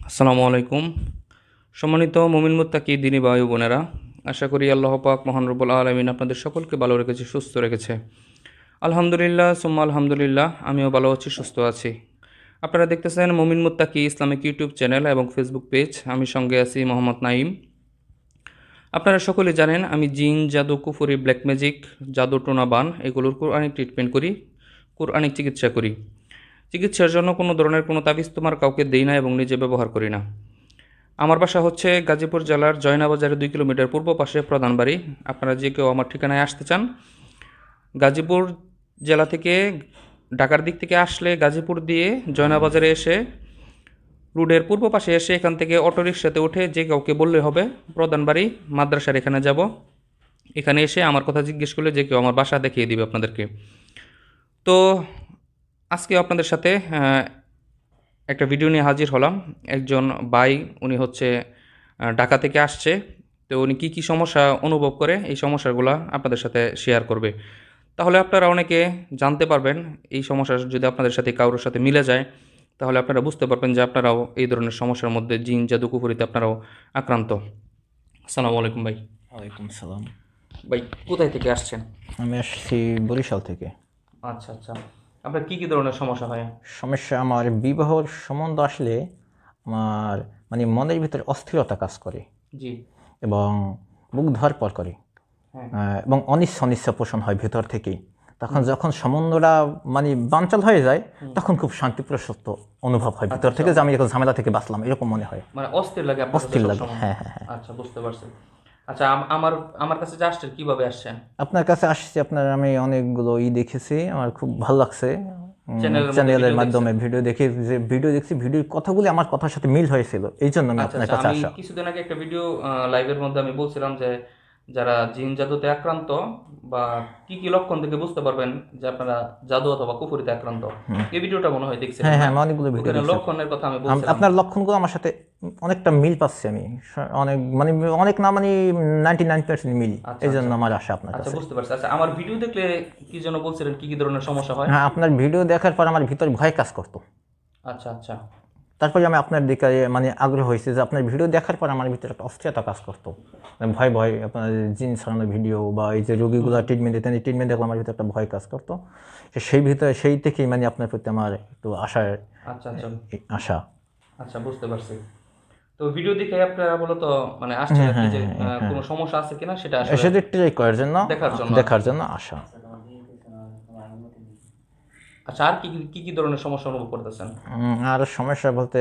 আসসালামু আলাইকুম। সম্মানিত মুমিন মুত্তাকি দিনী ভাই ও বোনেরা, আশা করি আল্লাহ পাক মহান রব্বুল আলামিন আপনাদের সকলকে ভালো রেখেছে, সুস্থ রেখেছে। আলহামদুলিল্লাহ সুম্মা আলহামদুলিল্লাহ, আমিও ভালো আছি, সুস্থ আছি। আপনারা দেখতেছেন মুমিন মুত্তাকি ইসলামিক ইউটিউব চ্যানেল এবং ফেসবুক পেজ। আমি সঙ্গে আছি মোহাম্মদ নাইম। আপনারা সকলে জানেন আমি জিন, জাদু, কুফরি, ব্ল্যাক ম্যাজিক, জাদু টোনা বান এগুলোর কোরআনিক ট্রিটমেন্ট করি, কোরআনিক চিকিৎসা করি। চিকিৎসার জন্য কোনো ধরনের কোনো তাবিজ তোমার কাউকে দেই না এবং নিজে ব্যবহার করি না। আমার বাসা হচ্ছে গাজীপুর জেলার জয়নাবাজারের 2 কিলোমিটার পূর্ব পাশে প্রধান বাড়ি। আপনারা যে কেউ আমার ঠিকানায় আসতে চান, গাজীপুর জেলা থেকে ঢাকার দিক থেকে আসলে গাজীপুর দিয়ে জয়নাবাজারে এসে রোডের পূর্ব পাশে এসে এখান থেকে অটোরিকশাতে উঠে যে কাউকে বললে হবে প্রধান বাড়ি মাদ্রাসার এখানে যাব। এখানে এসে আমার কথা জিজ্ঞেস করলে যে কেউ আমার বাসা দেখিয়ে দিবে আপনাদেরকে। তো আজকে আপনাদের সাথে একটা ভিডিও নিয়ে হাজির হলাম। একজন ভাই, উনি হচ্ছে ঢাকা থেকে আসছে। তো উনি কী কী সমস্যা অনুভব করে এই সমস্যাগুলো আপনাদের সাথে শেয়ার করবে। তাহলে আপনারা অনেকে জানতে পারবেন, এই সমস্যা যদি আপনাদের সাথে কারোর সাথে মিলে যায় তাহলে আপনারা বুঝতে পারবেন যে আপনারাও এই ধরনের সমস্যার মধ্যে, জিন জাদু কুফরিতে আপনারাও আক্রান্ত। আসসালামু আলাইকুম ভাই। ওয়ালাইকুম সালাম। ভাই কোথায় থেকে আসছেন? আমি আসছি বরিশাল থেকে। আচ্ছা আচ্ছা, আপনার কী কী ধরনের সমস্যা হয়? সমস্যা, আমার বিবাহর সম্বন্ধ আসলে আমার মনের ভিতরে অস্থিরতা কাজ করে জি। এবং বুক ধড়ফড় করে হ্যাঁ। এবং অনিচ্ছা অনিচ্ছা পোষণ হয় ভিতর থেকেই। তখন যখন সম্বন্ধটা বানচাল হয়ে যায় তখন খুব শান্তি প্রশস্ত অনুভব হয় ভিতর থেকে, যে আমি এখন ঝামেলা থেকে বাঁচলাম, এরকম মনে হয়। মানে অস্থির লাগে আপনার কাছে অস্থির লাগে, সবসময়? হ্যাঁ হ্যাঁ হ্যাঁ। আচ্ছা, বুঝতে পারছি। আচ্ছা, আমার আমার কাছে যে আসছেন কিভাবে আসছেন? আপনার কাছে আসছি, আপনার আমি অনেকগুলো দেখেছি, আমার খুব ভালো লাগছে। চ্যানেলের মধ্যে চ্যানেলের ভিডিও মাধ্যমে দেখছেন? ভিডিও দেখে, যে ভিডিও দেখছি, ভিডিওর কথাগুলি আমার কথার সাথে মিল হয়েছিল, এই জন্য আমি আচ্ছা আপনার আচ্ছা, কাছে আমি আসা। কিছুদিন আগে একটা ভিডিও লাইভের মধ্যে আমি বলছিলাম যে যারা জিন জাদুতে আক্রান্ত বা কি কি লক্ষণ থেকে বুঝতে পারবেন যে আপনারা জাদু অথবা কুফরিতে আক্রান্ত, এই ভিডিওটা মনে হয় দেখছিলেন হ্যাঁ না? হ্যাঁ, আমি অনেকগুলো ভিডিও ওখানে দেখছি। লক্ষণের কথা আমি বলছিলাম। আপনার লক্ষণগুলো আমার সাথে অনেকটা মিল পাচ্ছি আমি, অনেক অনেক না 99% মিল, আচ্ছা এই জন্য আচ্ছা আমার আশা আপনার আচ্ছা, কাছে। বুঝতে পারছি। আচ্ছা, আমার ভিডিও দেখলে কি যেন বলছিলেন, কি কি ধরনের সমস্যা হয়? হ্যাঁ, আপনার ভিডিও দেখার পর আমার ভিতরে ভয় কাজ করতো। আচ্ছা আচ্ছা তারপরে আমি আপনার দিকে আগ্রহ হয়েছে, যে আপনার ভিডিও দেখার পর আমার ভিতরে একটা অস্থিরতা কাজ করতো, ভয় ভয়, আপনার জিন ছড়ানো ভিডিও বা এই যে রোগীগুলো ট্রিটমেন্ট দিতেন, এই ট্রিটমেন্ট দেখলে আমার ভিতরে একটা ভয় কাজ করতো। সেই থেকেই আপনার প্রতি আমার একটু আশার আচ্ছা আচ্ছা আশা। আচ্ছা, বুঝতে পারছি। তো ভিডিও দেখে আপনারা মূলত মানে আসছেন আর কি, যে কোনো সমস্যা আছে কিনা সেটা আসলে সেটা ট্রাই করার জন্য, দেখার জন্য আশা। আচ্ছা, আর কি কি কি ধরনের সমস্যা অনুভব করতেছেন? আর সমস্যা বলতে